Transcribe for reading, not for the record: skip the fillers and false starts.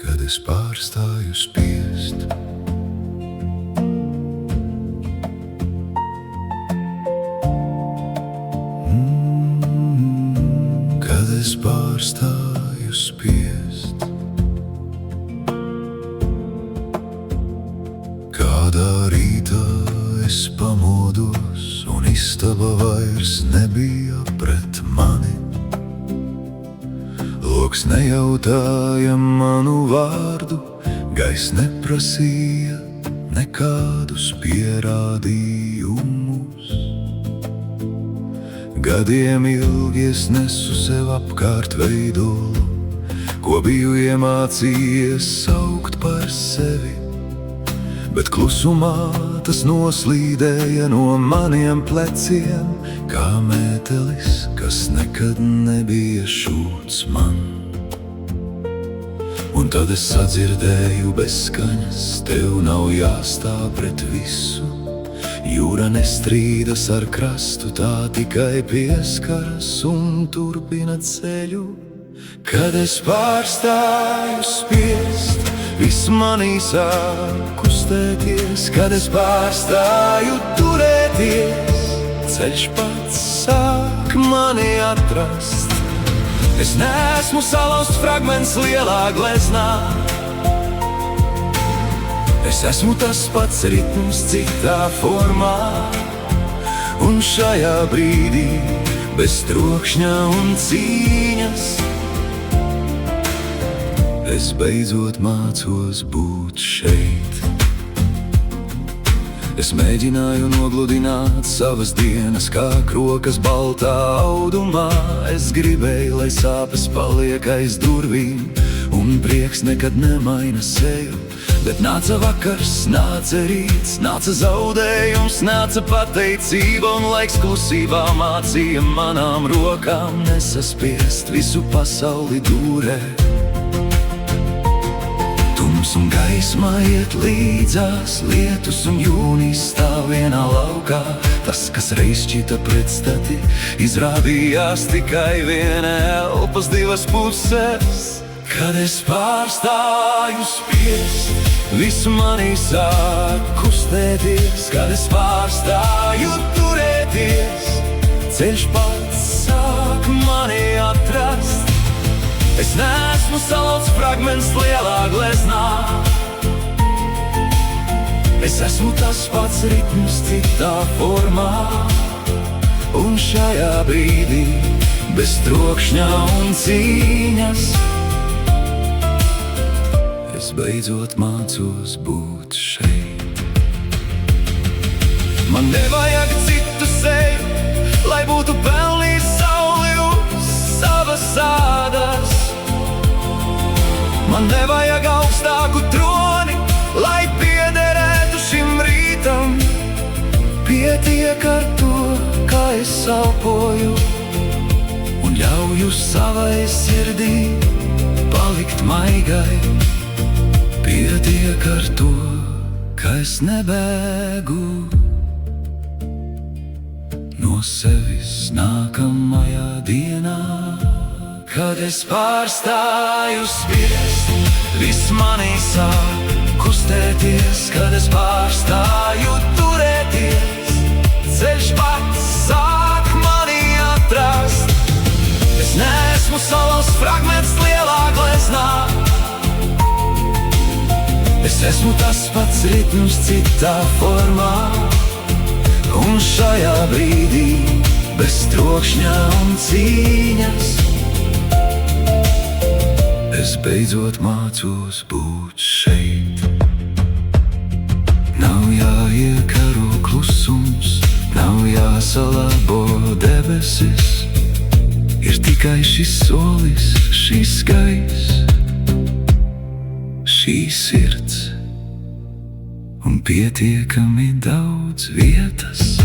kad es pārstāju spiest. Kad es pārstāju spiest. Kādā rītā es pamodos un istaba vairs nebija pret mani. Loks nejautāja manu vārdu, gaiss neprasīja nekādus pierādījumus. Gadiem ilgi es nesu sev apkārt veidolu, ko biju iemācījies saukt par sevi, bet klusumā tas noslīdēja no maniem pleciem, kā mētelis, kas nekad nebija šūts man. Un tad es sadzirdēju bez skaņas, tev nav jāstāv pret visu. Jūra nestrīdas ar krastu, tā tikai pieskaras un turpina ceļu. Kad es pārstāju spiest, viss manī sāk kustēties. Kad es pārstāju turēties, ceļš pats sāk mani atrast. Es neesmu salauzts fragments lielā gleznā. Es esmu tas pats ritms citā formā. Un šajā brīdī, bez trokšņa un cīņas, es beidzot mācos būt šeit. Es mēģināju nogludināt savas dienas, kā krokas baltā audumā. Es gribēju, lai sāpes paliek aiz durvīm, un prieks nekad nemaina seju. Bet nāca vakars, nāca rīts, nāca zaudējums, nāca pateicība, un laiks klusībā mācīja manām rokām nesaspiest visu pasauli dūrē. Tums un gaisma iet līdzās, lietus un jūnijas stāv vienā laukā. Tas, kas reiz šķita pretstati, izrādījās tikai viena elpas divas puses. Kad es pārstāju spiest, viss manī sāk kustēties. Kad es pārstāju turēties, ceļš pats sāk mani atrast. Es neesmu salauzts fragments lielā gleznā. Es esmu tas pats ritms citā formā. Un šajā brīdī, bez trokšņa un cīņas, es beidzot mācos būt šeit. Man nevajag citu seju, lai būtu pelnījis sauli uz savas ādas. Man nevajag augstāku troni, lai piederētu šim rītam. Pietiek ar to, kā es elpoju, un ļauju savai sirdī palikt maigai. Pietiek ar to, ka es nebēgu no sevis nākamajā dienā. Kad es pārstāju spiest, viss manī sāk kustēties. Kad es pārstāju turēties, ceļš pats sāk mani atrast. Es neesmu salauzts fragments lielā gleznā. Es esmu tas pats ritms citā formā. Un šajā brīdī, bez trokšņa un cīņas, es beidzot mācos būt šeit. Nav jāiekaro klusums, nav jāsalabo debesis. Ir tikai šis solis, šis gaiss, šī sirds un pietiekami daudz vietas.